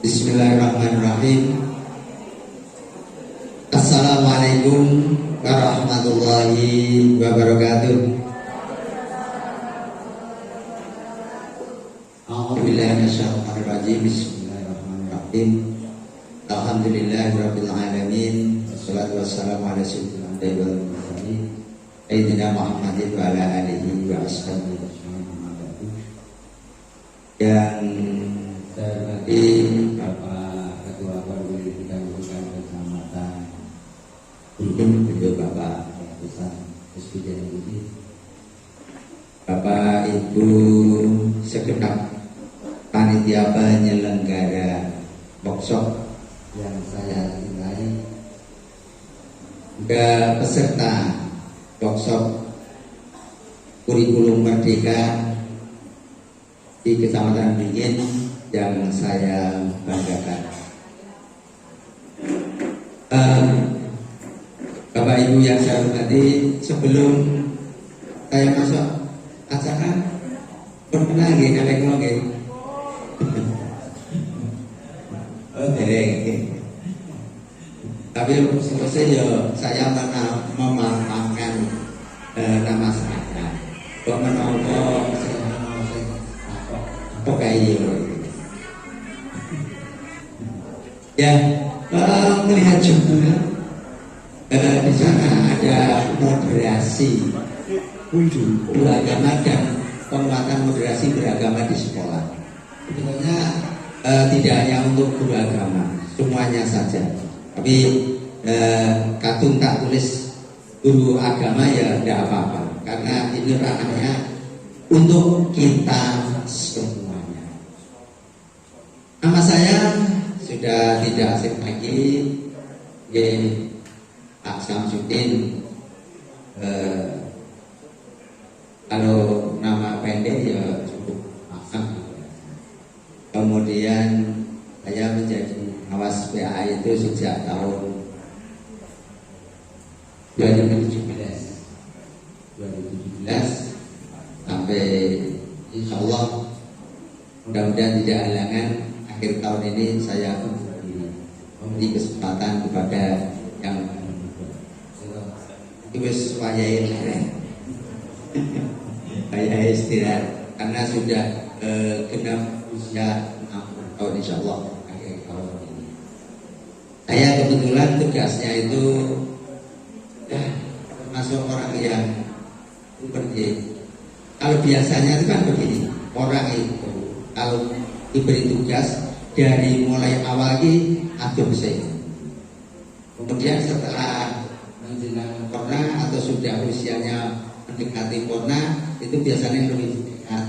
Bismillahirrahmanirrahim. Assalamualaikum warahmatullahi wabarakatuh. A'udzubillahi minasyaitonir rajim. Bismillahirrahmanirrahim. Alhamdulillahirabbil alamin. Wassalatu wassalamu ala sayyidil anbiya'i wal mursalin sayyidina Muhammadin wa ala alihi wa ashabihi ajmain. Yang saya hormati Bapak Ketua Perwira Kecamatan Gulkun, beliau Bapak Besar Presiden Budi, Bapak Ibu segenap panitia penyelenggara workshop yang saya cintai, juga peserta workshop kurikulum merdeka di Kecamatan Beringin yang saya banggakan. Bapak Ibu yang saya hormati, sebelum saya masuk acara, pernah nggih kaleng nggih? Oh, dereng. Tapi selesai ya saya pernah memakamkan nama saya. Kok menapa pakai ya, melihat juga di sana ada moderasi beragama dan penguatan moderasi beragama di sekolah. Sebenarnya tidak hanya untuk guru agama, semuanya saja. Tapi kadung tak tulis guru agama ya tidak apa-apa, karena ini ranahnya untuk kita semuanya. Nama saya sudah tidak asing lagi, Pak Samsudin. Kalau nama pendek ya cukup Asam. Kemudian saya menjadi awas PA itu sejak tahun 2017 sampai insya Allah mudah-mudahan tidak halangan akhir tahun ini saya memberi kesempatan kepada yang wis wayahe saya istirahat karena sudah genap usia 60 tahun insya Allah akhir tahun ini. Saya kebetulan tugasnya itu termasuk orang yang pergi. Kalau biasanya itu kan begini, orang itu kalau diberi tugas dari mulai awal lagi adopsi, kemudian setelah menjelang corona atau sudah usianya mendekati corona itu biasanya lebih dekat.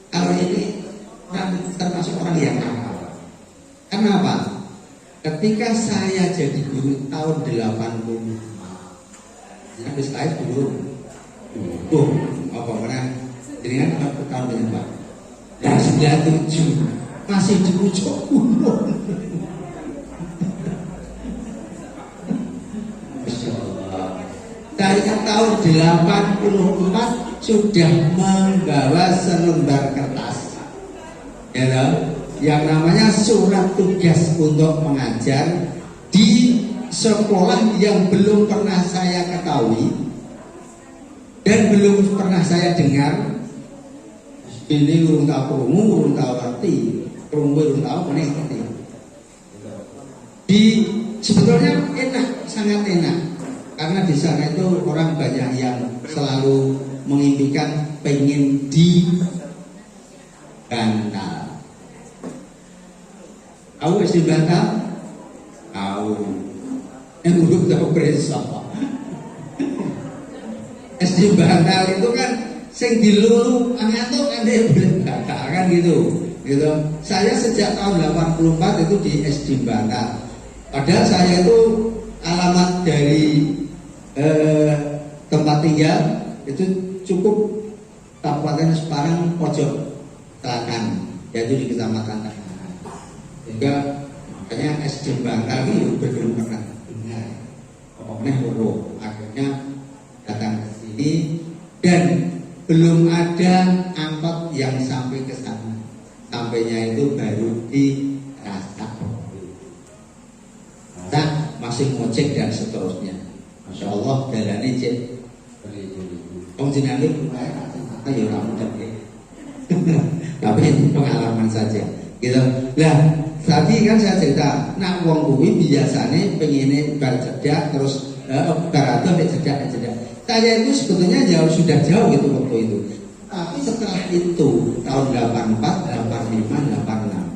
Kalau ini termasuk orang yang nakal. Kenapa? Ketika saya jadi guru tahun 80, habis saya belum apa orang dengan tahun berapa? Dan 97 masih diucap ulun. Dari tahun 84 sudah membawa selembar kertas, ya, yang namanya surat tugas untuk mengajar di sekolah yang belum pernah saya ketahui dan belum pernah saya dengar. Ini urung tahu krungu, urung tahu ngerti, krungu urung tahu ngerti. Sebetulnya enak, sangat enak, karena di sana itu orang banyak yang selalu mengimpikan pengen di Bantal. Tahu SD Bantal? Tahu. Yang urung tahu bersama. SD Bantal itu kan sing dilulu angantuk ande belakang kan gitu. Saya sejak tahun 84 itu di SD Bantal. Padahal saya itu alamat dari tempat tinggal itu cukup Kabupaten Semarang pojok selatan, yaitu di Kecamatan Tangerang. Sehingga makanya SD Bantal itu belum pernah dengar. Pokoknya akhirnya datang ke sini dan belum ada angkot yang sampai ke sana. Sampainya itu baru budi rasa. Nah, masih ngojek dan seterusnya. Masya Allah, dalane cek. Wong jenenge ayo ramu tapi tapi ini pengalaman saja. Gitu. Lah, tadi kan saya cerita, nak wong kuwi biasane pengine bar cedak terus barato nek cedak. Saya itu sebetulnya sudah jauh itu waktu itu. Tapi setelah itu tahun 84, 85, 86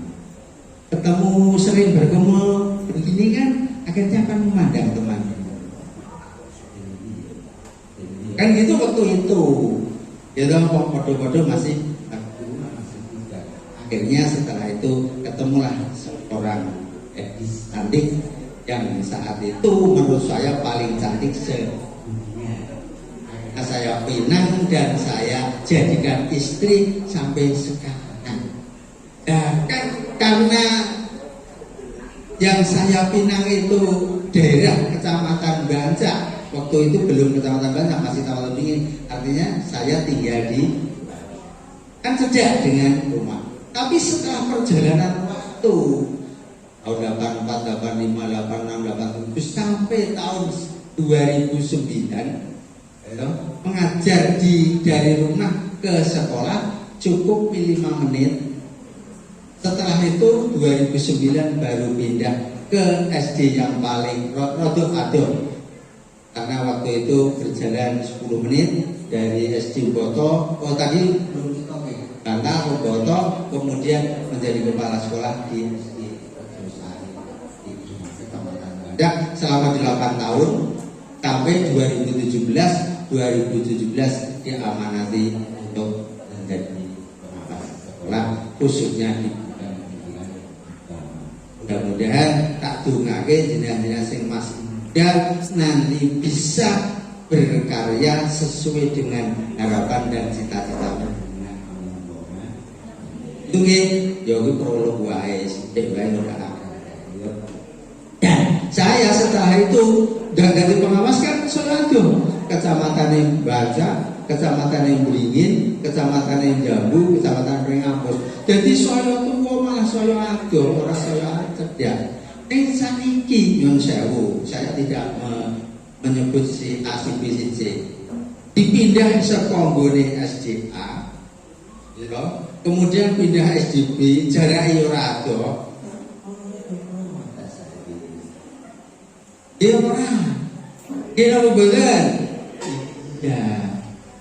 ketemu sering bertemu begini kan akhirnya akan memandang teman. Kan gitu waktu itu. Ya dong, kode-kode masih akhirnya setelah itu ketemulah seorang gadis cantik yang saat itu menurut saya paling cantik sedunia. Saya pinang dan saya jadikan istri sampai sekarang. Nah, kan karena yang saya pinang itu daerah Kecamatan Banca. Waktu itu belum Kecamatan Banca, masih Tawalan Dingin. Artinya saya tinggal di kan cedak dengan rumah. Tapi setelah perjalanan waktu tahun 84, 85, 86, 87 sampai tahun 2009 mengajar dari rumah ke sekolah cukup 5 menit. Setelah itu 2009 baru pindah ke SD yang paling rodok adon. Karena waktu itu berjalan 10 menit dari SD Boto, tadi Bangka ke Boto, kemudian menjadi kepala sekolah di SD selama 8 tahun sampai 2017 diamanati untuk menjadi kepala sekolah khususnya di bidang pendidikan. Mudah-mudahan tak dungake jenengan-jenengan sing masih muda nanti bisa berkarya sesuai dengan harapan dan cita-cita. Itu nggih, ya kuwi prolog wae, sithik wae ora. Saya setelah itu dari pengawas kan saya aduh kecamatan Baca, kecamatan Beringin, kecamatan Jambu, kecamatan Pringapus. Jadi saya tuh kok malah saya aduh orang saya cedak. Saniki nyun sewu, saya tidak menyebut si A, si B, si C. Dipindah sekonggone SDA, gitu. Kemudian pindah SDB, jarak ora ada. Dia orang, dia beban. Ya,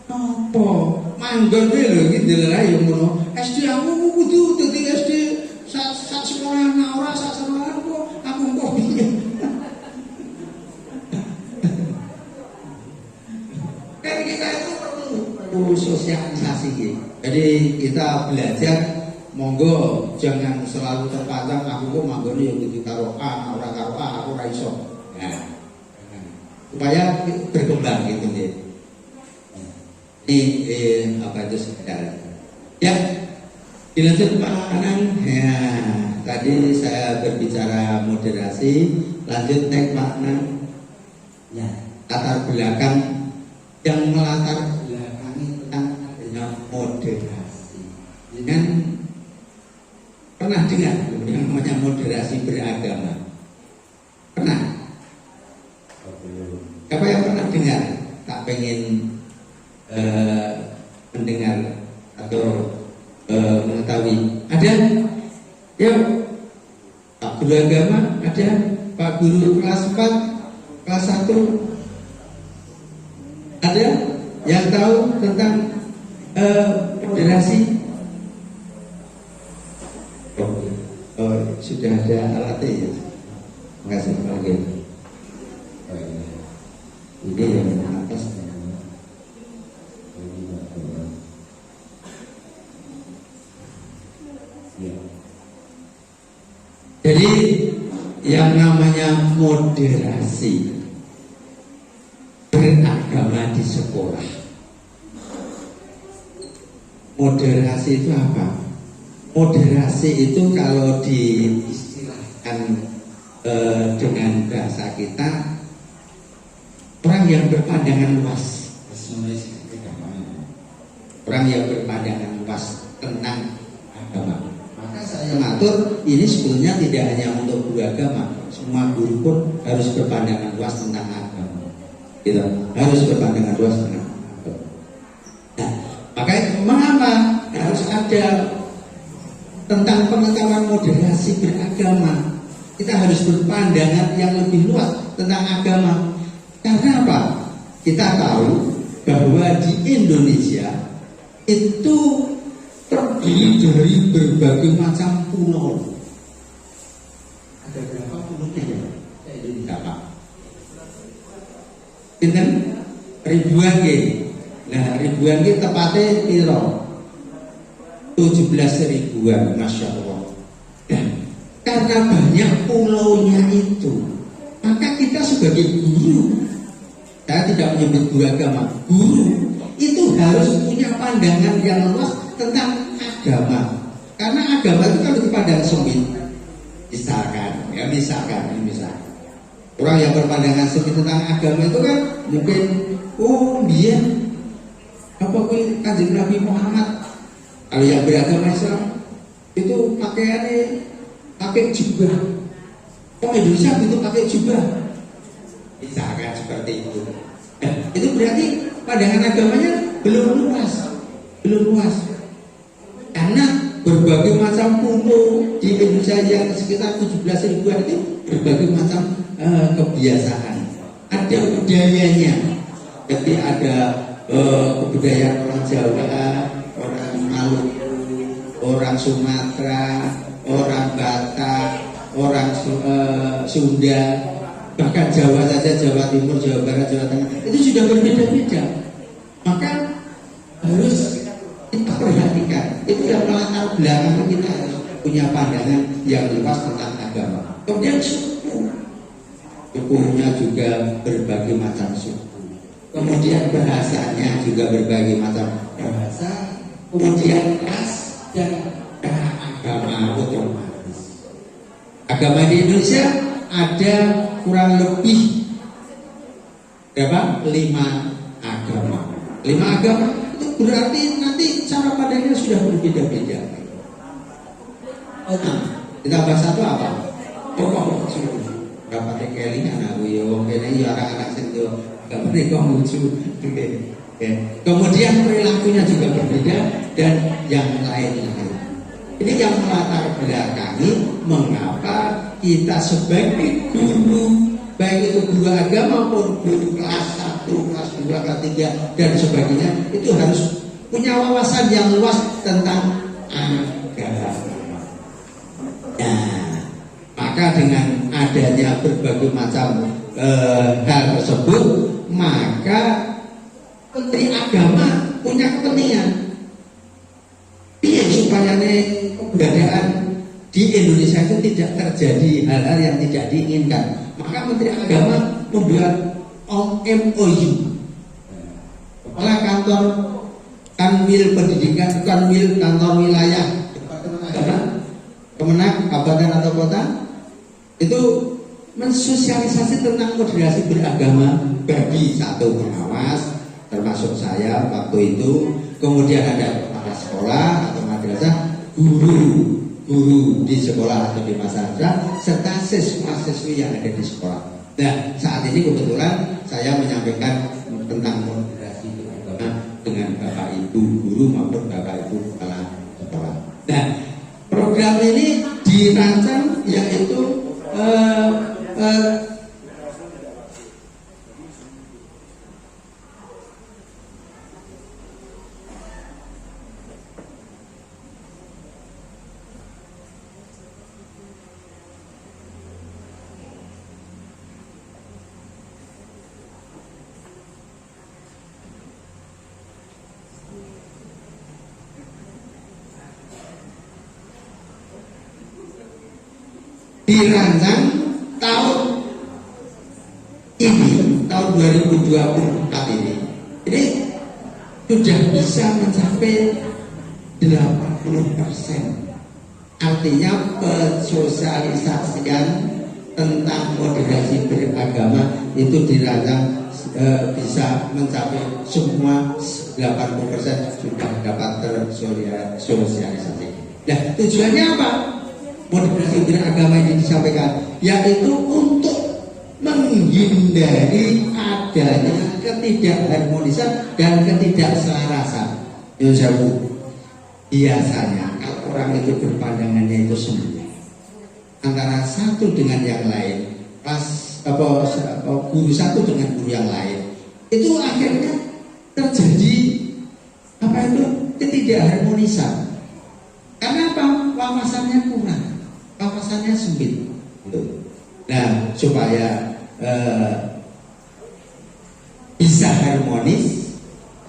nopo manggon lho gitu lah yang ngono. SD aku kudu dadi SD sak sekolah ora sak sekolah aku kok piye. Kan kita itu perlu sosialisasi gitu. Jadi kita belajar monggo jangan selalu terpatang aku kok manggone ya kudu karo A, ora karo A, aku ora iso. Nah, supaya berkembang gitu nih. Ini apa itu sekedar. Ya, dilanjut Pak Anang. Ya, tadi saya berbicara moderasi, lanjut Pak Anang. Ya, latar belakang yang melatar belakangi tentang adanya moderasi. Dengan pernah dengar yang namanya moderasi beragama? Pernah? Siapa yang pernah dengar? Tak pengen mendengar atau mengetahui? Ada? Ya, Pak Guru Agama ada, Pak Guru kelas 4, kelas 1 ada yang tahu tentang moderasi? Sudah ada alatnya ya. Terima kasih lagi. Ini yang atas. Jadi yang namanya moderasi beragama di sekolah. Moderasi itu apa? Moderasi itu kalau diistilahkan dengan bahasa kita, orang yang berpandangan luas. Orang yang berpandangan luas tentang agama. Maka saya mengatur ini sebetulnya tidak hanya untuk guru agama, semua guru pun harus berpandangan luas tentang agama. Gitu. Harus berpandangan luas tentang agama. Nah, makanya mengapa harus ada tentang pengetahuan moderasi beragama? Kita harus berpandangan yang lebih luas tentang agama. Karena apa? Kita tahu bahwa di Indonesia itu terdiri dari berbagai macam pulau. Ada berapa pulaunya ya? Indonesia Pak? Pinten? Ribuan ya. Nah, ribuan itu tepatnya piro? 17 ribuan, Masya Allah. Dan karena banyak pulaunya itu, maka kita sebagai guru, saya tidak menyebut guru agama, guru itu harus punya pandangan yang luas tentang agama. Karena agama itu kan dipandang sempit. Misalkan orang yang berpandangan sempit tentang agama itu kan mungkin, oh dia apa Kanjeng Nabi Muhammad. Kalau yang beragama Islam itu pakaiannya pakai jubah. Orang Indonesia itu pakai jubah. Misalkan seperti itu. Itu berarti pandangan agamanya belum luas. Karena berbagai macam pulau di Indonesia yang sekitar 17 ribuan itu berbagai macam kebiasaan. Ada budayanya. Jadi ada kebudayaan orang Jawa, orang Maluku, orang Sumatera, orang Batak, orang Sunda, bahkan Jawa saja, Jawa Timur, Jawa Barat, Jawa Tengah, itu sudah berbeda-beda. Maka harus kita perhatikan. Itu yang melatar belakang kita harus punya pandangan yang luas tentang agama. Kemudian sukunya juga berbagai macam suku. Kemudian bahasanya juga berbagai macam bahasa. Kemudian ras dan agama otomatis. Agama di Indonesia ada kurang lebih berapa? 5 agama. 5 agama itu berarti nanti cara pandangnya sudah berbeda-beda. Kita bahas satu apa? Pokok berapa kelingan aku ya wong kene ya anak-anak sing yo gak menika lucu. Kemudian perilakunya juga berbeda dan yang lain-lain. Ini yang melatar belakangi mengapa kita sebagai guru, baik itu guru agama maupun guru kelas 1, kelas 2, kelas 3 dan sebagainya, itu harus punya wawasan yang luas tentang agama. Nah, maka dengan adanya berbagai macam hal tersebut, maka Menteri Agama punya kepentingan supaya keberadaan di Indonesia itu tidak terjadi hal-hal yang tidak diinginkan. Maka Menteri Agama membuat MOU, Kepala Kantor Kanwil Pendidikan, Kanwil Kantor Wilayah Kemenag Kabupaten atau Kota itu mensosialisasi tentang moderasi beragama bagi satu pengawas, termasuk saya waktu itu, kemudian ada kepala sekolah atau madrasah, guru di sekolah atau di madrasah, serta siswa-siswi yang ada di sekolah. Nah, saat ini kebetulan saya menyampaikan tentang moderasi beragama dengan Bapak Ibu guru maupun Bapak Ibu kepala sekolah. Nah, program ini dirancang yaitu dirancang tahun ini, tahun 2024 ini. Ini sudah bisa mencapai 80%. Artinya pensosialisasian tentang moderasi beragama itu dirancang bisa mencapai semua 80% sudah dapat tersosialisasi. Nah, tujuannya apa? Moderasi beragama ini disampaikan, yaitu untuk menghindari adanya ketidakharmonisan dan ketidakselarasan. Yunus biasanya kalau orang itu berpandangannya itu semu antara satu dengan yang lain, guru satu dengan guru yang lain, itu akhirnya terjadi ketidakharmonisan. Karena apa? Wawasannya kurang, wawasannya sempit. Nah, supaya bisa harmonis,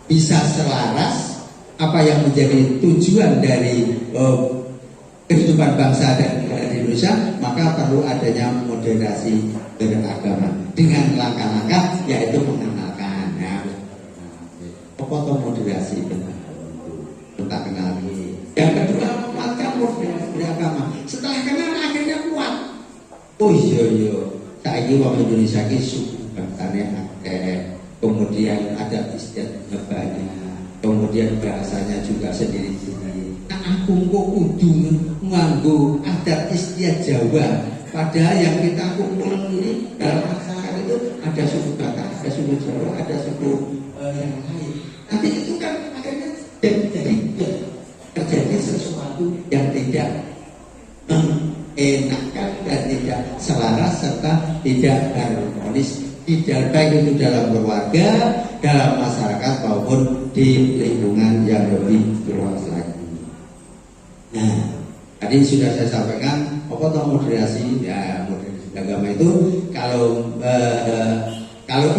bisa selaras, apa yang menjadi tujuan dari kehidupan bangsa dan negara di Indonesia, maka perlu adanya moderasi beragama dengan langkah-langkah, yaitu mengenalkan apa itu moderasi tentang kenal. Yang kedua, menguatkan moderasi beragama. Setelah kenal akhirnya kuat. Oh iya, saya orang Indonesia ini suku bangsanya akeh, kemudian ada istiadatnya banyak, kemudian bahasanya juga sendiri-sendiri. Nah, aku kok kudu nganggo adat istiadat Jawa, padahal yang kita kumpul ini dalam masyarakat itu ada suku Batak, ada suku Jawa, ada suku yang lain. Nanti itu kan akhirnya terjadi sesuatu yang tidak mengenakan dan tidak selaras serta tidak harmonis, baik itu dalam keluarga, dalam masyarakat maupun di lingkungan yang lebih luas lagi. Nah, tadi sudah saya sampaikan apa itu moderasi. Ya, moderasi agama itu kalau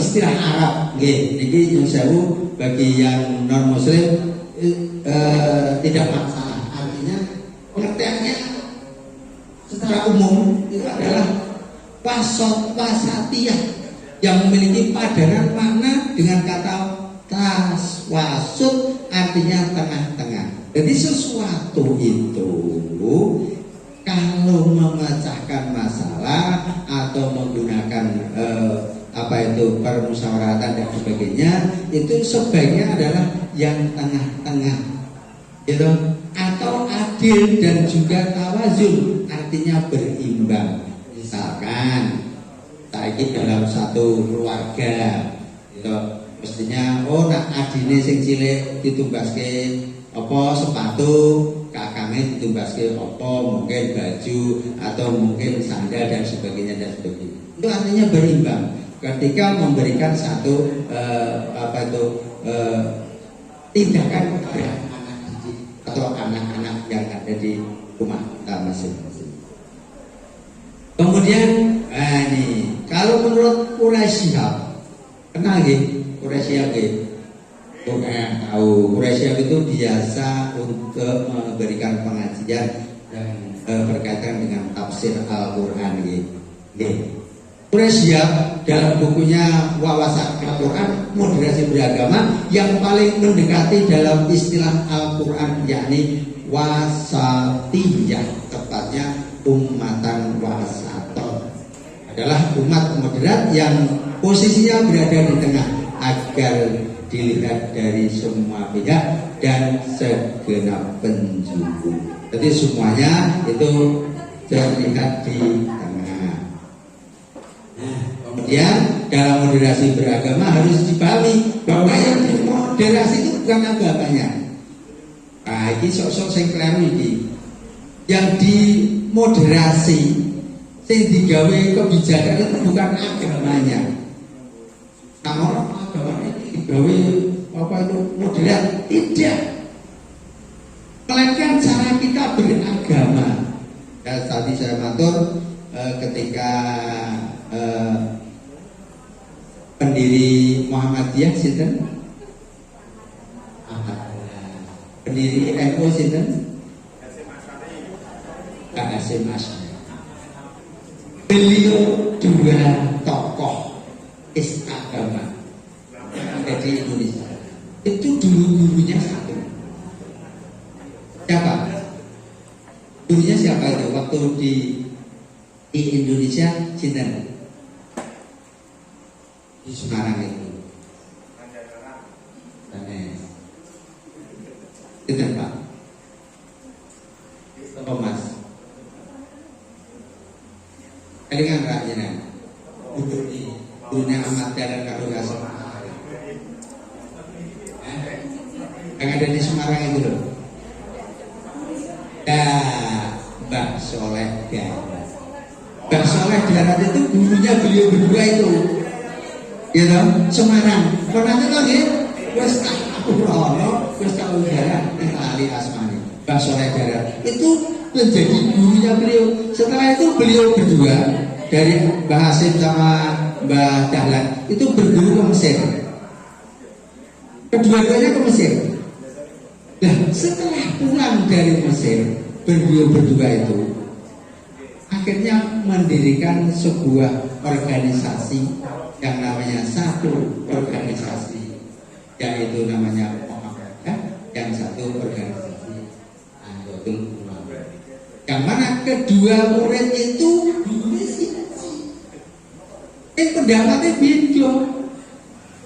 istilah Arab, ini yang saya bagi yang non Muslim tidak masalah. Artinya pengertiannya secara umum itu adalah wasatiyah yang memiliki padanan makna dengan kata taswasut, artinya tengah-tengah. Jadi sesuatu itu kalau memecahkan masalah atau menggunakan permusyawaratan dan sebagainya, itu sebaiknya adalah yang tengah-tengah, gitu, atau adil dan juga tawazun, artinya berimbang. Misalkan saiki dalam satu keluarga, gitu, mestinya nak adine sing cilik ditumbaske apa sepatu, kakangnya ditumbaske apa mungkin baju atau mungkin sandal dan sebagainya. Itu artinya berimbang ketika memberikan satu tindakan kepada anak didik atau anak-anak yang ada di rumah kita masing-masing. Kemudian kalau menurut Quraisy Shihab, kenal Quraisy Shihab tahu Quraisy Shihab itu biasa untuk memberikan pengajian dan berkaitan dengan tafsir Al-Qur'an Quraisy Shihab dalam bukunya Wawasan Al-Qur'an Moderasi Beragama yang paling mendekati dalam istilah Al-Qur'an, yakni wasatiyah, tepatnya ummatan wasaton, adalah umat moderat yang posisinya berada di tengah agar dilihat dari semua pihak dan segenap penjuru. Jadi semuanya itu terlihat di tengah. Kemudian dalam moderasi beragama harus dipahami bahwa yang moderasi itu bukan agamanya. Ini sok-sok sing kleru iki. Yang dimoderasi, sing digawe kebijakan itu bukan agamanya. Namun agamanya digawe itu moderat, tidak. Melainkan cara kita beragama. Ya, tadi saya matur ketika pendiri Muhammadiyah sinten? Pendiri NU sinten? Hasyim Asy'ari. Beliau dua tokoh agama di Indonesia. Itu dulu gurunya satu. Siapa? Gurunya siapa itu waktu di Indonesia sinten? Di Semarang itu. Sinten Pak? yang ada di Semarang itu loh. Nah, Mbah Soleh Darat. Mbah Soleh Darat itu gurunya beliau berdua itu, ya toh, Semarang. Kalau nanti lagi, wes tak Rono, wes tak udara, Ali Asmani. Mbah Soleh Darat itu menjadi gurunya beliau. Setelah itu beliau berdua dari Mbah Hasim sama Mbah Dahlan itu berguru ke Mesir. Kedua-duanya ke Mesir. Nah, setelah pulang dari Mesir, beliau berdua itu akhirnya mendirikan sebuah organisasi yang namanya satu organisasi, yaitu namanya Muhammadiyah, yang satu organisasi Nahdlatul Ulama. Yang mana kedua murid itu pendapatnya beda.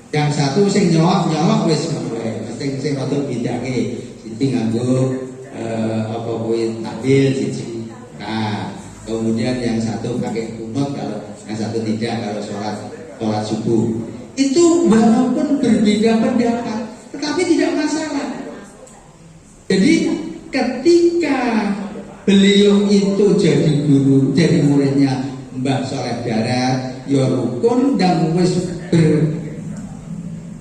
Yang satu sing nyolok wis sing rada bidake siji nganggo apa kuwi takbir siji. Nah, kemudian yang satu pakai kunut, kalau yang satu tidak, kalau sholat subuh. Itu walaupun berbeda pendapat, tetapi tidak masalah. Jadi ketika beliau itu jadi guru, jadi muridnya Mbah Soleh Darat, ya rukun dan wis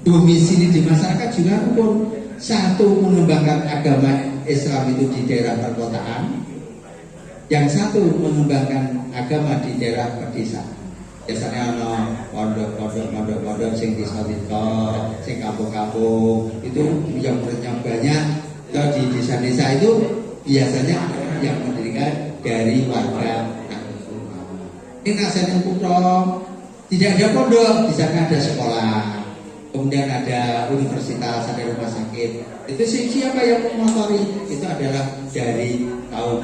berdomisili di masyarakat juga rukun. Satu, mengembangkan agama Islam itu di daerah perkotaan. Yang satu, mengembangkan agama di daerah pedesaan. Biasanya ada pondok sing desa-desa, sing kampung-kampung, itu yang muridnya banyak. Kalau di desa-desa itu biasanya yang mendirikan dari warga. Ini nasihatnya putra, tidak ada pondok, di sana ada sekolah, kemudian ada universitas, ada rumah sakit. Itu siapa yang memotori? Itu adalah dari kaum.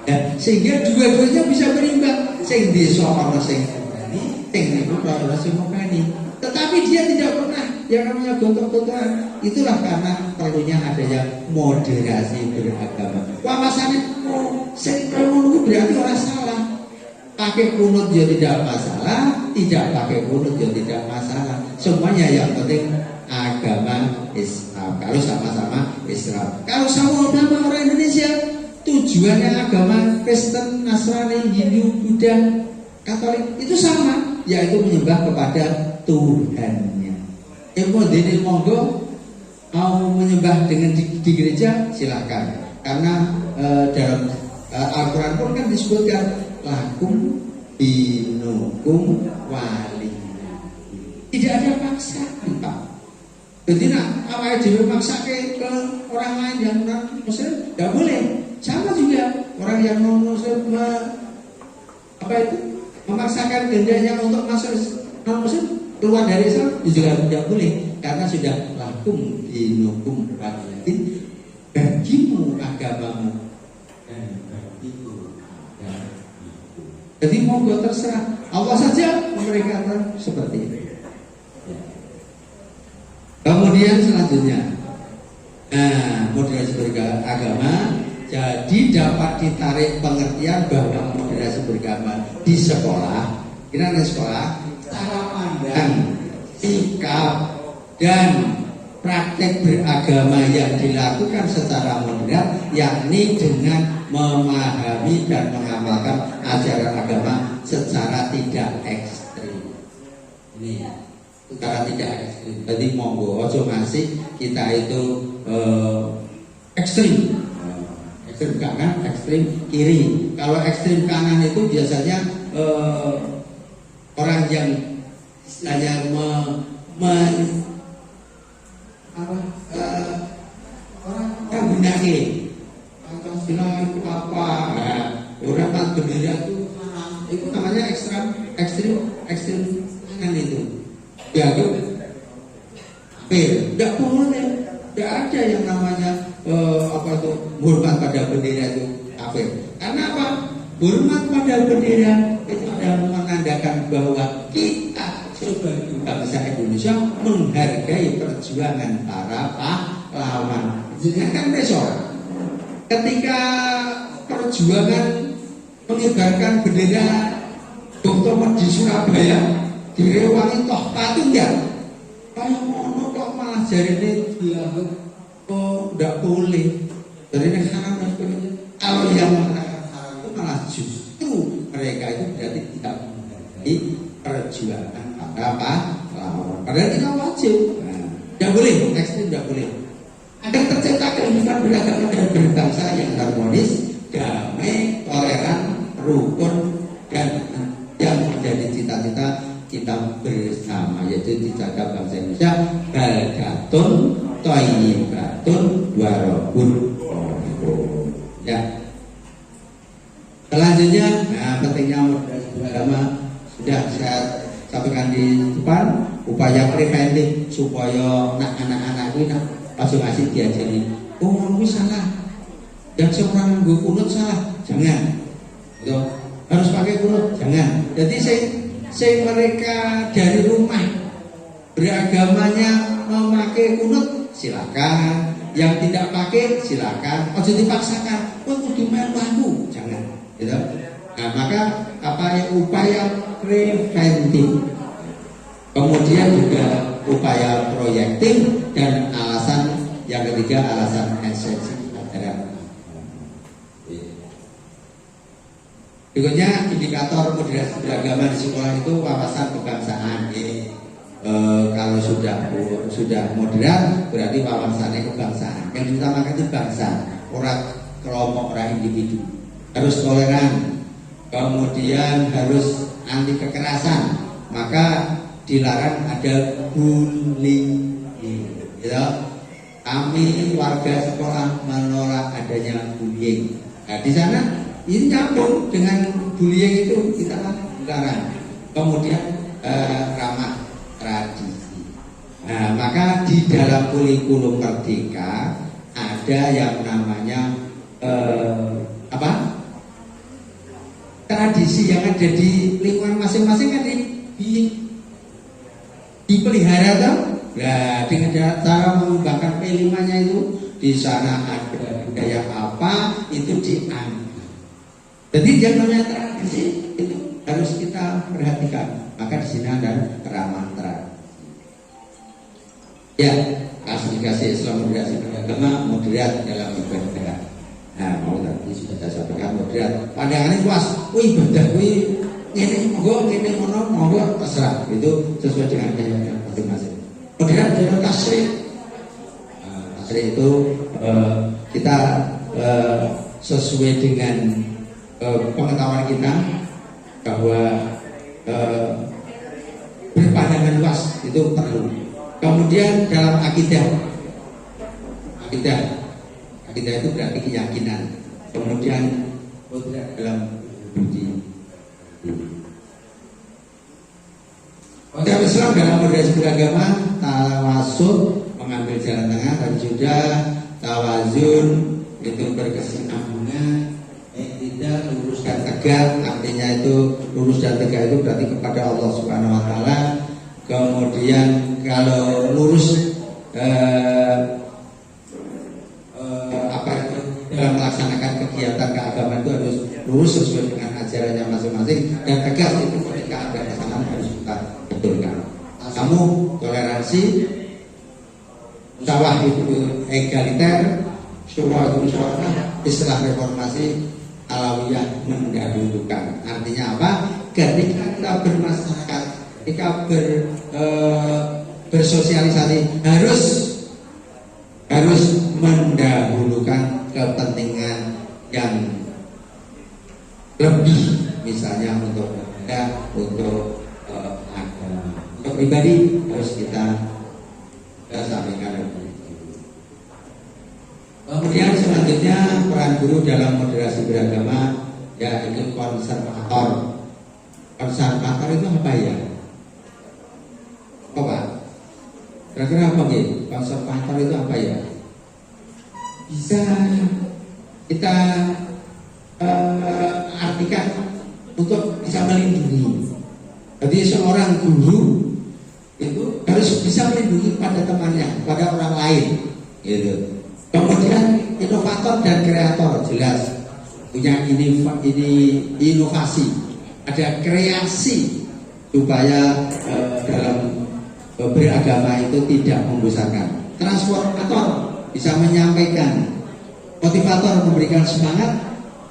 Nah, sehingga dua-duanya bisa berimbang. Sing desa ana sing berani, sing niku ana sing mokani. Tetapi dia tidak pernah yang namanya gontok-gontokan. Itulah karena perlunya adanya moderasi beragama. Wawasannya sing ngono berarti orang salah. Pakai kunut ya tidak masalah, tidak pakai kunut ya tidak masalah. Semuanya yang penting agama Islam. Kalau sama-sama Islam. Kalau sama-sama orang Indonesia, tujuannya agama Kristen, Nasrani, Hindu, Buddha, Katolik itu sama, yaitu menyembah kepada Tuhannya. Dene monggo mau menyembah dengan di gereja silakan. Karena dalam Al-Quran pun kan disebutkan lakum dinukum wali. Tidak ada paksaan, Pak. Jadi awal dhewe maksake ke orang lain yang non muslim tidak boleh. Sama juga orang yang non muslim memaksakan gendanya untuk masuk non muslim keluar dari Islam juga tidak boleh, karena sudah lakum dinukum wali. Bagimu agamamu dan bagiku agamaku. Jadi monggo terserah, Allah saja memberikan seperti itu. Kemudian selanjutnya, moderasi beragama, jadi dapat ditarik pengertian bahwa moderasi beragama di sekolah, kita di sekolah, cara pandang, sikap dan praktek beragama yang dilakukan secara moderat, yakni dengan memahami dan mengamalkan ajaran agama secara tidak ekstrim. Ini secara tidak ekstrim. Jadi monggo ojo ngasih kita itu ekstrim. Ekstrim kanan, ekstrim kiri. Kalau ekstrim kanan itu biasanya orang yang hanya orang yang benar Pancasila itu apa? Nah, orang tak bendera itu namanya ekstrim kanan itu. Ya, tidak boleh. Tidak ada yang namanya hormat pada bendera itu kafir. Karena apa? Hormat pada bendera itu adalah menandakan bahwa kita sebagai bangsa Indonesia menghargai perjuangan para pahlawan. Jadi kan besok ketika perjuangan mengibarkan bendera Bung Tomo di Surabaya direwangi toh patung ya, kayak ngono kok malah jadi ini dianggap oh tidak boleh, jadi ini haram dan sebagainya. Kalau yang mengatakan haram itu malah justru mereka itu berarti tidak menghargai perjuangan apa? Padahal kita wajib. Tidak boleh, teksnya tidak boleh. Agar tercipta kehidupan beragama dan berbangsa yang harmonis, damai, toleran, rukun, dan yang menjadi cita-cita kita bersama, yaitu dijaga bangsa Indonesia baldatun thayyibatun wa rabbun ghafur. Ya. Selanjutnya, pentingnya moderasi beragama sudah saya sampaikan di depan, upaya preventif supaya anak-anak ini langsung ngasih diajari, oh kamu salah, yang seorang gue kunut salah, jangan, gitu. Harus pakai kunut, jangan. Jadi saya mereka dari rumah beragamanya memakai kunut, silakan. Yang tidak pakai, silakan. Ojo dipaksakan, oh kudu melu, jangan, gitu. Nah maka upaya preventif, kemudian juga upaya proyektif, dan alasan yang ketiga alasan esensi ajaran. Berikutnya indikator moderasi beragama di sekolah itu wawasan kebangsaan. Kalau sudah moderat berarti wawasannya kebangsaan. Yang diutamakan itu bangsa, orang kelompok, orang individu. Harus toleran, kemudian harus anti kekerasan. Maka dilarang ada bullying. Gitu. Kami warga sekolah menolak adanya bullying. Nah, di sana ini nyambung dengan bullying itu kita larang. Kemudian ramah tradisi. Nah, maka di dalam kurikulum Merdeka ada yang namanya tradisi yang ada di lingkungan masing-masing kan dipelihara toh. Nah, dengan cara mengembangkan P5-nya itu di sana ada budaya apa itu diambil. Jadi yang namanya tradisi itu harus kita perhatikan. Maka di sini ada ramah tradisi. Ya, klasifikasi Islam moderasi beragama moderat dalam ibadah. Nah, mau tadi sudah saya sampaikan moderat. Pandangannya luas. Wih, ibadah wih ini monggo, ini monggo terserah. Itu sesuai dengan keyakinan masing-masing. Moderat dalam tasrih. Tasrih itu kita sesuai dengan pengetahuan kita bahwa berpandangan luas itu perlu. Kemudian dalam akidah itu berarti keyakinan. Kemudian dalam budi. Dalam Islam dalam moderasi beragama tawassul mengambil jalan tengah, dan juga tawazun itu berkesinambungan, tidak lurus dan tegak. Artinya itu lurus dan tegak itu berarti kepada Allah Subhanahu Wa Taala. Kemudian kalau lurus dalam melaksanakan kegiatan keagamaan itu harus lurus sesuai dengan ajarannya masing-masing, dan tegas itu ketika ada kesalahan harus kita betulkan. Kamu toleransi, sawah itu egaliter, syura itu musyawarah, istilah reformasi alawiyah mendahulukan. Artinya apa? Ketika kita bermasyarakat, ketika bersosialisasi harus mendahulukan kepentingan yang lebih, misalnya untuk agama, untuk pribadi harus kita sampaikan. Kemudian selanjutnya peran guru dalam moderasi beragama, yaitu konservator. Konservator itu apa ya? Apa? Kira-kira apa gitu? Konservator itu apa ya? Bisa kita artikan untuk bisa melindungi. Jadi seorang guru itu harus bisa melindungi pada temannya, pada orang lain, gitu. Kemudian inovator dan kreator, jelas punya inovasi, ada kreasi supaya dalam beragama itu tidak membosankan. Transformator bisa menyampaikan, motivator memberikan semangat,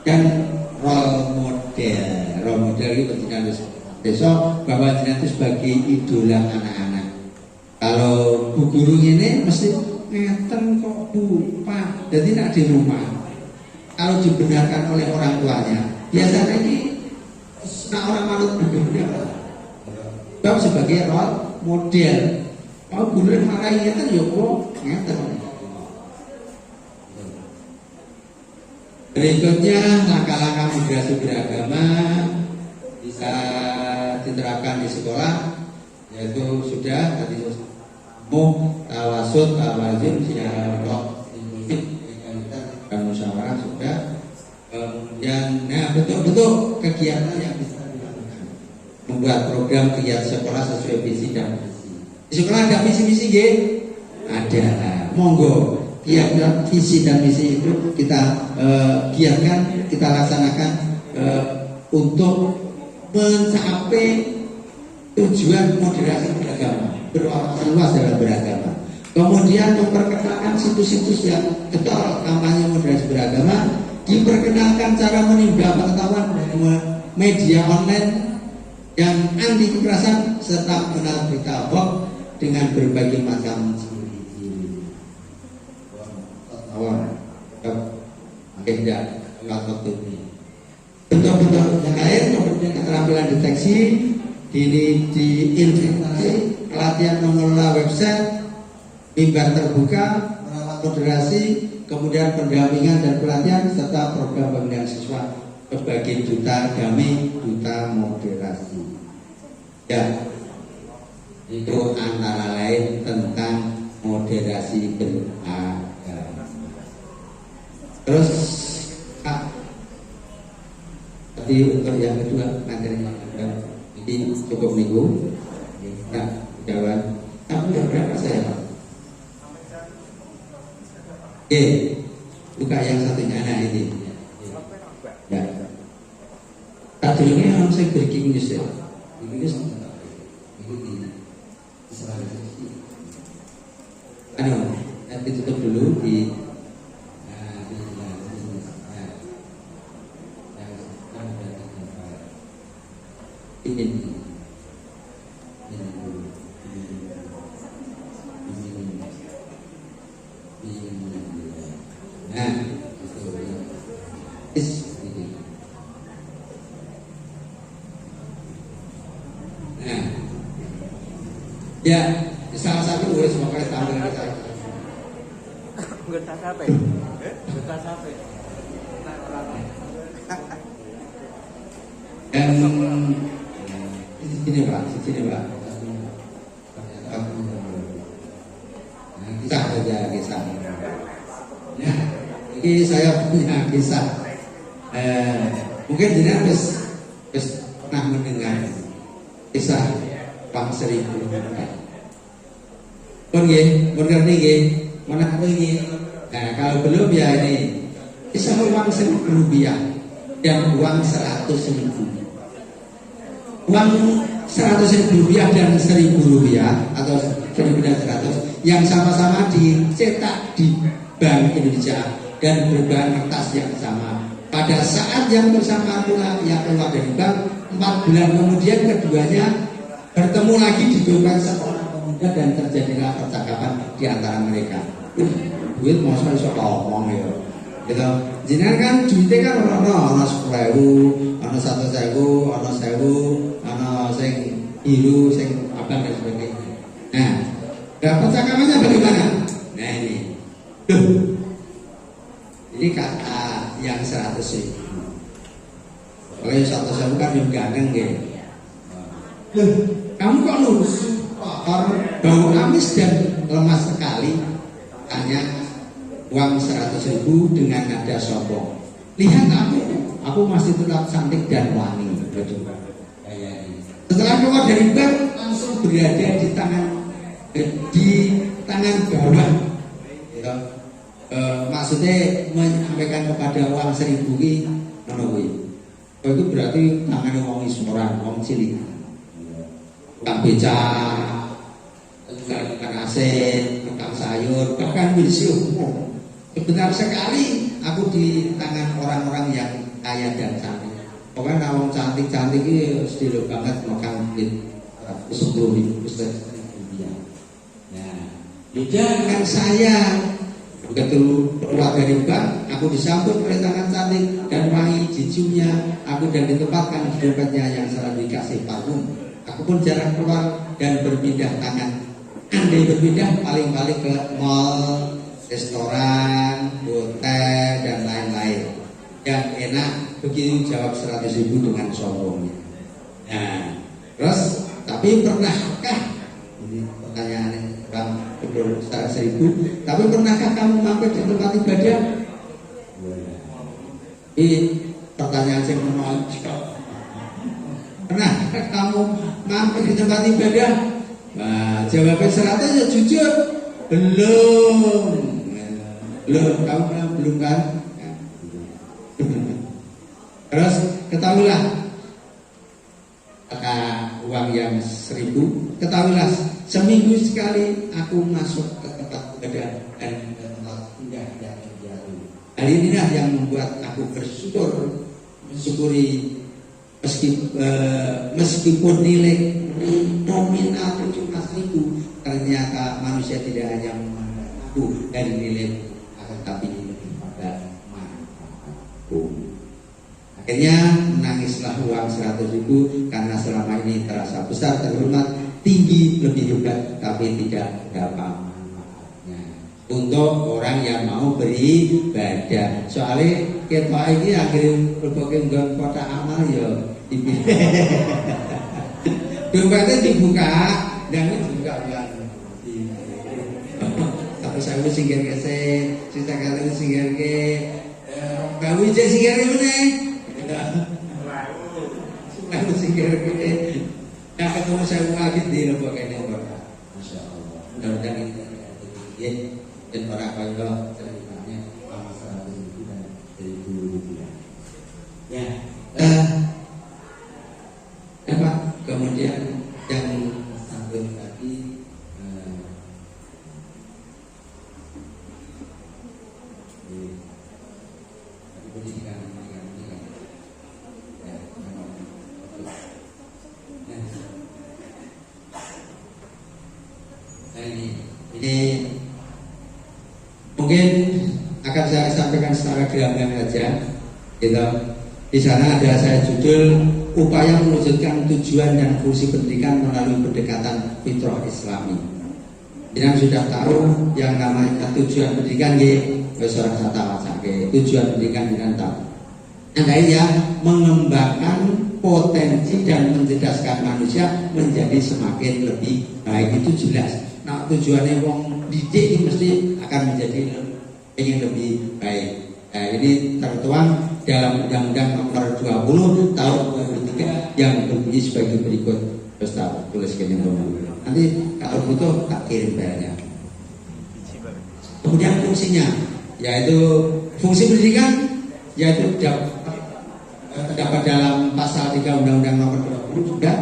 dan role model itu pendidikan desa bahwa jenengan itu sebagai idola anak-anak. Kalau bu guru ini mesti ngeten kok bu pak, jadi nak di rumah. Kalau dibenarkan oleh orang tuanya, biasanya ini orang manut bu gurunya bahwa sebagai role model. Kalau guru yang marahi ngeten ya kok ngeten. Berikutnya langkah-langkah moderasi beragama bisa diterapkan di sekolah, yaitu sudah tadi tawasud, tawazun, dialog, dan musyawarah sudah. Kemudian, nah betul-betul kegiatan yang bisa dilakukan, membuat program kegiatan sekolah sesuai visi dan misi. Di sekolah ada misi-misi G? Ada, monggo. Kiat visi dan misi itu kita giatkan, kita laksanakan untuk mencapai tujuan moderasi beragama, berwawasan luas dalam beragama. Kemudian memperkenalkan situs-situs yang getol kampanye moderasi beragama, diperkenalkan cara menimba pengetahuan dari media online yang anti kekerasan, serta mengenal berita hoax dengan berbagai macam agenda ini. Bentuk-bentuk yang lain, kemudian keterampilan deteksi, diinvestasi, pelatihan mengelola website, mimbar terbuka, merawat moderasi, kemudian pendampingan dan pelatihan, serta program pembinaan siswa sebagai duta damai, duta moderasi. Ya, itu antara lain tentang moderasi beragama. Terus tadi untuk yang kedua materinya ini cukup minggu. Nah, jawab. Kamu yang berapa saya Pak? Buka yang satunya anak ini. Ya. Tak dulunya orang saya breaking news ya. Breaking news. Nanti tutup dulu di ini. Nah, ya, salah satu gue semoga tampil kita. Gertas apa? Gertas apa? Sini Pak. Kisah saja kisah. Nah, ini saya punya kisah. Mungkin jenengan harus pernah mendengar kisah Pak Seribu. Pun ngerti nggih, mana ini? Nah, kalau belum ya ini kisah uang Rp1.000 dan uang Rp100.000. Uang Rp100.000 dan Rp1.000 atau 1.100 yang sama-sama dicetak di Bank Indonesia dan berbahan kertas yang sama. Pada saat yang bersamaan pula yang keluar dari bank, 4 bulan kemudian keduanya bertemu lagi di dompet seorang pemuda dan terjadilah percakapan di antara mereka. Duit mau saya ngomong ya. Gitu. Jenengan kan duitnya kan ono 10.000, ono 100.000, ono 1.000, ono sing biru, sing abang dan sebagainya. Nah, percakapannya bagaimana? Nah ini, ini kata yang 100.000. Kalau yang 100.000 kan yang ganteng gitu. Kamu kok lurus kotor, bau amis dan lemas sekali? Tanya uang 100.000 dengan nada sombong. Lihat aku masih tetap cantik dan wangi. Setelah keluar dari bank langsung berada di tangan bawah. Maksudnya menyampaikan kepada uang 1.000 ini, itu berarti tangannya wong ismoran, wong cilik. Tukang beca, tukang asin, tukang sayur, bahkan wisi umum. Benar sekali aku di tangan orang-orang yang kaya dan cantik. Pokoknya nawang cantik-cantik ini sedih banget makan duit 10.000 rupiah. Nah, beda dengan saya. Begitu keluar dari bank, aku disambut oleh tangan cantik dan wangi jijunya. Aku dan ditempatkan di dompetnya yang selalu dikasih parfum. Aku pun jarang keluar dan berpindah tangan. Andai berpindah paling-paling ke mall, restoran, hotel dan lain-lain. Yang enak begitu jawab 100.000 dengan sombongnya. Nah, terus tapi pernahkah ini pertanyaannya Bang Betul 100.000? Tapi pernahkah kamu mampir di tempat ibadah? Ini pertanyaan saya menolak. Pernah kamu mampir di tempat ibadah? Nah, jawaban 100 ya jujur. Belum. Kamu pernah belum kan? Terus ketahuilah uang yang 1.000, ketahuilah seminggu sekali aku masuk ke tempat ibadah dan ke tempat indah dan jauh. Hal inilah yang membuat aku mensyukuri meskipun nilai nominal cuma 1.000, ternyata manusia tidak hanya memandang aku dari nilai, tapi lebih pada manfaatku. Akhirnya menangislah uang 100.000 karena selama ini terasa besar, terhormat, tinggi, lebih hebat, tapi tidak berapa manfaatnya untuk orang yang mau beribadah. Soalnya kita ini akhirnya berbagai kota amal ya dompetnya dibuka dan dibuka ulang. Satu saya singgir ke sisa kali singgir ke kamu jadi singgir mana? Aku singgir ke yang ketemu saya lagi di Lombok ini, Masya Allah. Mudah-mudahan ini ya dan para kaya ceritanya sama 100.000 dan 1.000 rupiah. Ya, apa kemudian yang sampai tadi ini mungkin akan saya sampaikan secara gamblang saja. Gitu. Di sana ada saya judul upaya mewujudkan tujuan dan fungsi pendidikan melalui pendekatan fitrah Islami. Yang sudah tahu yang namanya tujuan pendidikan seorang satawa tujuan pendidikan dengan tahu. Andainya mengembangkan potensi dan mencerdaskan manusia menjadi semakin lebih baik, itu jelas. Nah, tujuannya wong didik ini mesti akan menjadi ingin lebih baik. Nah, ini tertuang dalam Undang-Undang Nomor 20 Tahun 2003 yang berbunyi sebagai berikut. Terus tulis gini nanti kalau butuh tak kirim filenya. Kemudian fungsinya, yaitu fungsi pendidikan, yaitu terdapat dalam pasal 3 Undang-Undang Nomor 20 juga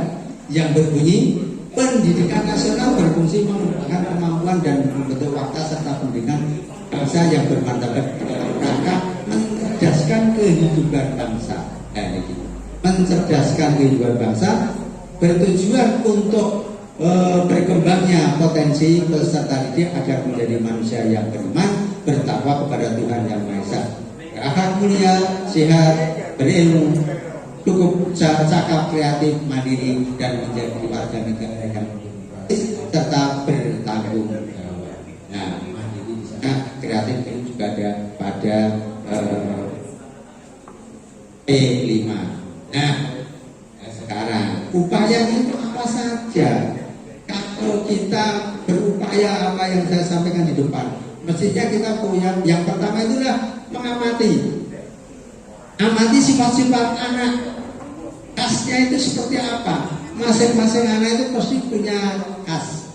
yang berbunyi pendidikan nasional berfungsi mengembangkan kemampuan dan membentuk fakta serta pendidikan bangsa yang bermartabat dalam rangka mencerdaskan kehidupan bangsa. Mencerdaskan kehidupan bangsa bertujuan untuk berkembangnya potensi peserta didik agar menjadi manusia yang beriman, bertakwa kepada Tuhan Yang Maha Esa, berakhlak mulia, sehat, berilmu, cukup cakap, kreatif, mandiri, dan menjadi warga negara yang serta bertanggung jawab. Nah, mandiri di sana, kreatif itu juga ada pada P5. Nah, sekarang upayanya itu apa saja? Kalau kita berupaya apa yang saya sampaikan di depan, mestinya kita punya yang pertama itulah mengamati. Amati sifat-sifat anak, khasnya itu seperti apa. Masing-masing anak itu pasti punya khas.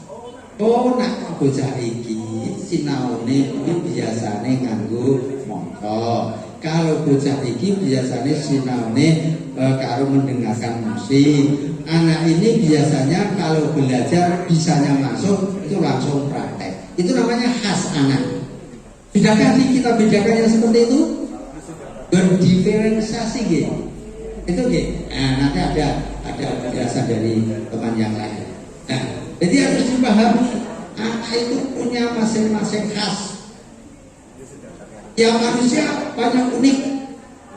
Oh, nak bocah iki sinaone kuwi biasane nganggo mongko. Kalau bocah iki biasanya sinaune karo mendengarkan musik. Anak ini biasanya kalau belajar bisanya masuk itu langsung praktek. Itu namanya khas anak. Sudahkah kita bedakan yang seperti itu? Berdiferensiasi gitu. Itu gitu. Nah, nanti ada penjelasan dari teman yang lain. Nah, jadi harus dipahami anak itu punya masing-masing khas. Ya manusia banyak unik,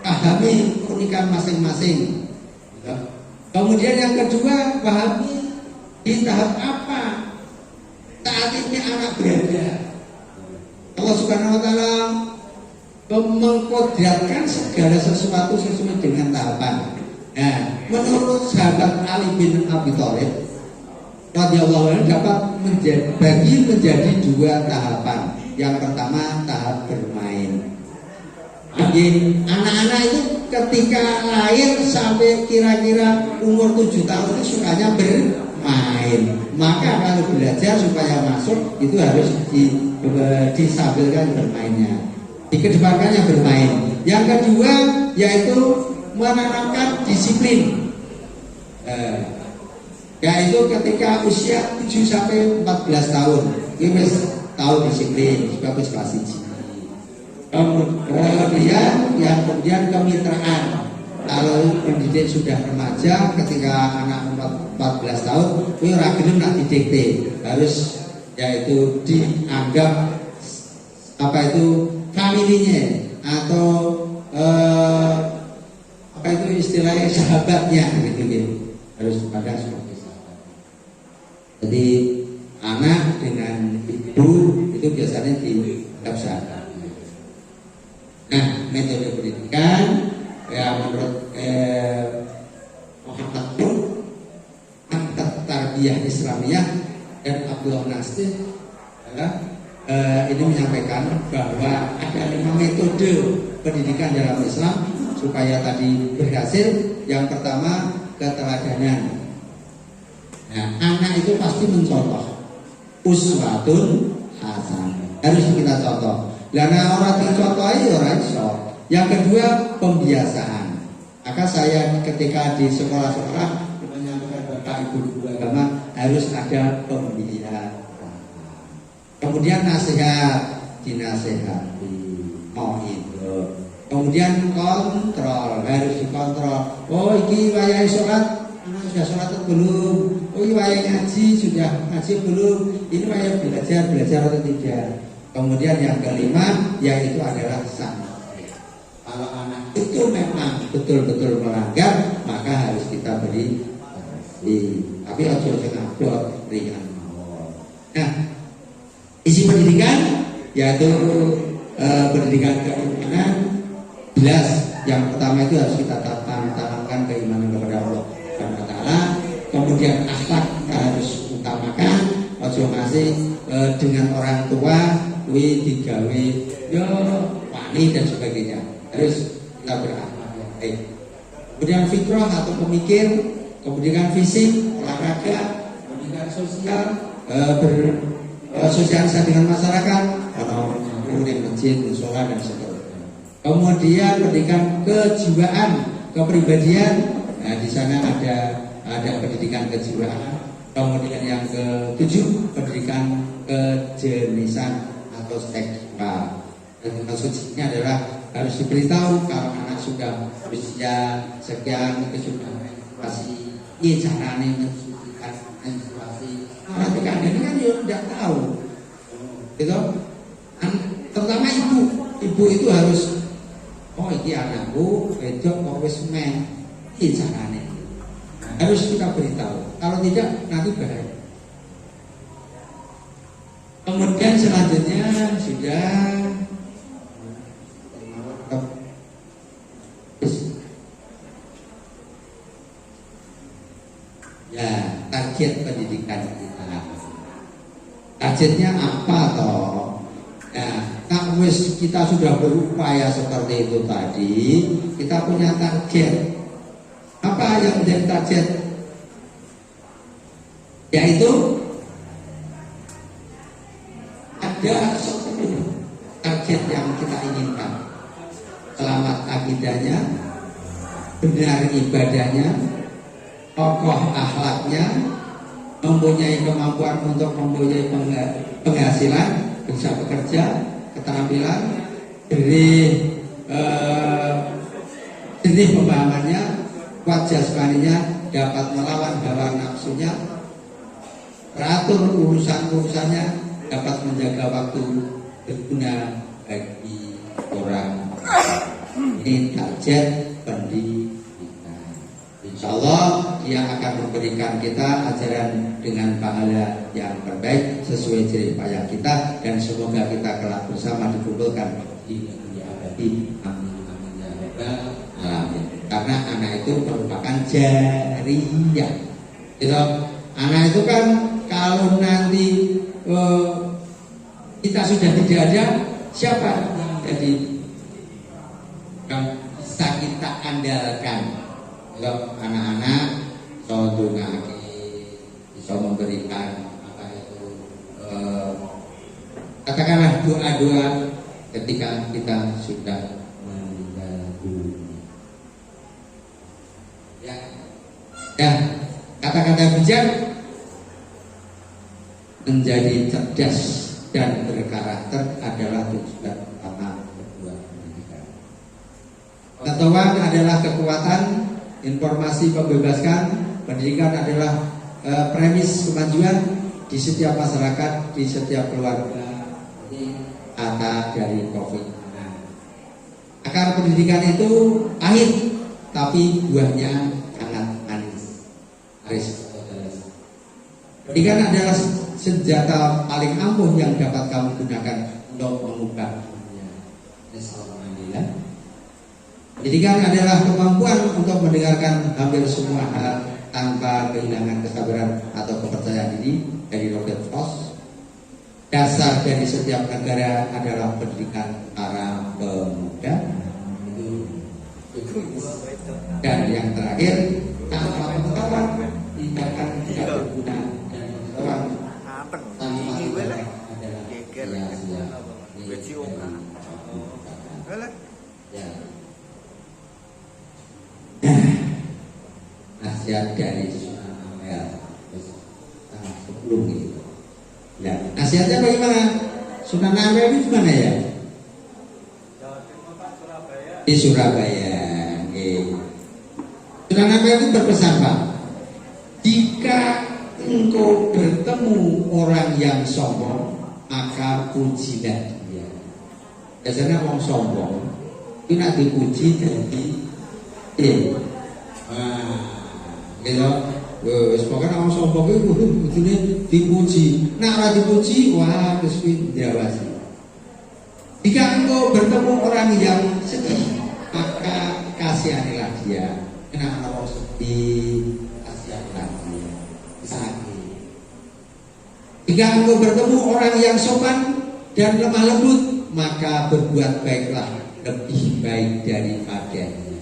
pahami keunikan masing-masing. Kemudian yang kedua, pahami di tahap apa saat ini anak berada. Allah Subhanahu Wa Taala mengkodratkan segala sesuatu sesuai dengan tahapan. Nah, menurut sahabat Ali bin Abi Thalib radhiyallahu anhu dapat bagi menjadi dua tahapan. Yang pertama tahap bermain. Jadi anak-anak itu ketika lahir sampai kira-kira umur 7 tahun itu sukanya bermain. Maka kalau belajar supaya masuk itu harus disampilkan bermainnya, dikedepankannya bermain. Yang kedua yaitu menanamkan disiplin. Yaitu ketika usia 7 sampai 14 tahun ini tahu disiplin sebagai kelas 1. Kemudian kemitraan. Kalau pendidik sudah remaja, ketika anak 14 tahun, itu rakyat nak didikte, harus yaitu dianggap apa itu familinya atau apa itu istilahnya sahabatnya gitu. Harus pada seperti sahabat. Jadi anak dengan ibu itu biasanya dianggap sahabat. Nah, metode pendidikan ya menurut Muhammad Nur Tarbiyah Islamiyah dan Abdullah Nasir ini menyampaikan bahwa ada 5 metode pendidikan dalam Islam supaya tadi berhasil. Yang pertama, keteladanan. Nah, anak itu pasti mencontoh. Uswatun hasanah. Harus kita contoh. Karena orang dicontohi orang iso. Yang kedua, pembiasaan. Maka saya ketika di sekolah-sekolah menyampaikan Bapak Ibu guru agama harus ada pembiasaan. Kemudian nasihat, dinasehati, mau itu. Kemudian kontrol, harus dikontrol. Oh, ini wayahe sholat, anak sudah sholat atau belum? Oh, ini wayahe ngaji, sudah ngaji belum? Ini wayahe belajar atau tidak? Kemudian yang kelima yaitu adalah sanksi. Kalau anak itu memang betul-betul melanggar, maka harus kita beri sanksi. Tapi harus ngabot ringan mawon. Nah, isi pendidikan yaitu pendidikan keimanan jelas. Yang pertama itu harus kita tanamkan keimanan kepada Allah Subhanahu Wa Taala. Kemudian akhlak kita harus utamakan. Ojo masih dengan orang tua digawe yo wani dan sebagainya, harus kita berakhlak yang baik. Kemudian fitrah atau pemikir, kemudian fisik, olahraga, kemudian sosial, bersosialisasi dengan masyarakat, atau kemudian masjid, musola dan sebagainya. Kemudian pendidikan kejiwaan, kepribadian. Nah, di sana ada pendidikan kejiwaan. Kemudian yang ke-7 pendidikan kejenisan atau seksual. Dan maksudnya adalah harus diberitahu kalau anak sudah usia sekian itu sudah menstruasi, ini caranya mensucikan menstruasi. Orang tinggal ini kan dia tidak tahu, gitu. Terutama ibu itu harus, oh ini anakku wedok kok wis men, ini caranya. Harus kita beritahu. Kalau tidak nanti bahaya. Kemudian selanjutnya sudah ya target pendidikan kita. Targetnya apa toh? Nah, kalau kita sudah berupaya seperti itu tadi, kita punya target. Apa yang menjadi target? Yaitu ada 10 target yang kita inginkan selama akidahnya, benar ibadahnya, kokoh akhlaknya, mempunyai kemampuan untuk mempunyai penghasilan, bisa bekerja, keterampilan, jernih pemahamannya, kuat jasmaninya, dapat melawan hawa nafsunya, teratur urusan-urusannya, dapat menjaga waktu berguna bagi orang. Ini target pendidikan. Insya Allah dia akan memberikan kita ajaran dengan pahala yang terbaik sesuai jerih payah kita, dan semoga kita kelak bersama dikumpulkan di dunia abadi. Amin amin ya rabbal alamin. Karena anak itu merupakan jariyah. Gitu. Anak itu kan kalau nanti kita sudah tidak ada, siapa yang jadi yang bisa kita andalkan? Kalau anak-anak bisa memberikan apa itu katakanlah doa-doa ketika kita sudah meninggal dunia. Ya, kata-kata bijak menjadi cerdas dan berkarakter adalah tujuan utama kedua pendidikan. Pengetahuan adalah kekuatan, informasi membebaskan, pendidikan adalah premis kemajuan di setiap masyarakat, di setiap keluarga. Ini kata dari COVID. Akar pendidikan itu pahit, tapi buahnya sangat manis. Pendidikan adalah senjata paling ampuh yang dapat kamu gunakan untuk mengubah dunia. Pendidikan adalah kemampuan untuk mendengarkan hampir semua hal tanpa kehilangan kesabaran atau kepercayaan diri dari Robert Frost. Dasar dari setiap negara adalah pendidikan para pemuda. Dan yang terakhir, tanpa pengetahuan tidak akan berguna, dan pengetahuan tanpa adalah sia-sia. Nasihat dari Sunan Ampel sebelum itu. Ya, nasihatnya bagaimana? Sunan Ampel itu gimana ya? Di Surabaya. Sunan Ampel itu berpesan, Pak, jika engkau bertemu orang yang sombong, maka pujilah dia. Biasanya orang sombong itu nak dipuji jadi gitu. Wes pokoknya orang sombong itu bujune dipuji. Nak ora dipuji, wah wis kuwi diawasi. Jika engkau bertemu orang yang sedih, maka kasihanilah dia. Kenapa orang sedih? Kasihanilah dia. Sakit. Jika engkau bertemu orang yang sopan dan lemah lembut, maka berbuat baiklah lebih baik daripadanya.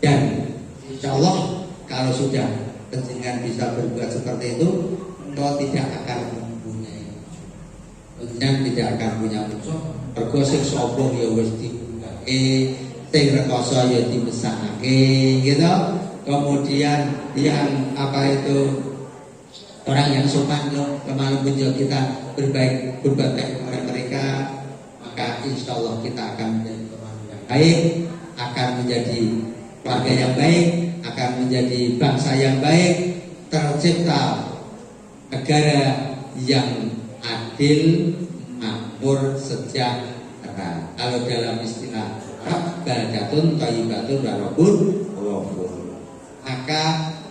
Dan insya Allah kalau sudah penjenengan bisa berbuat seperti itu, engkau tidak akan mempunyai musuh. Tidak akan punya musuh. Mergo sing sombong ya wis diunggahke, sing rekoso ya dimesakake, gitu. Kemudian yang apa itu orang yang sopan lemah lembut kita berbuat baik kepada mereka, maka insya Allah kita akan menjadi teman yang baik, akan menjadi keluarga yang baik, akan menjadi bangsa yang baik, tercipta negara yang adil, makmur, sejahtera. Kalau dalam istilah baldatun thayyibatun wa rabbun ghafur. Maka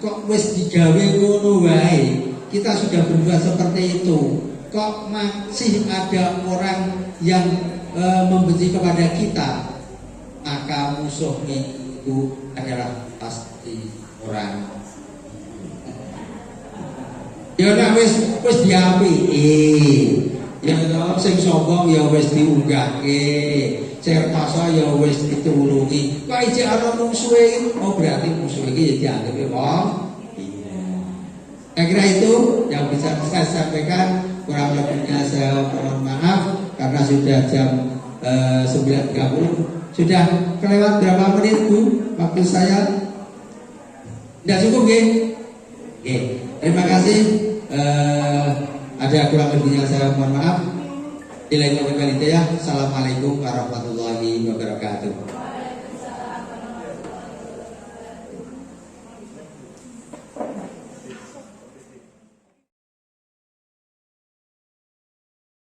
kok wis digawe ngono wae, kita sudah berbuat seperti itu, kok masih ada orang yang membenci kepada kita, maka musuhnya itu adalah pasti orang. Ya nek wis diapiki, ya sing sombong ya wis diunggahke, sing rekoso ya wis ditulungi. Kok iki ana musuhe, oh berarti musuh iki ya dianggep wong. Saya kira itu yang bisa saya sampaikan. Kurang lebihnya saya mohon maaf karena sudah jam 9.30. Sudah kelewat berapa menit Bu? Waktu saya tidak cukup nggih? Oke, terima kasih. Ada kurang lebihnya saya mohon maaf. Assalamualaikum warahmatullahi wabarakatuh.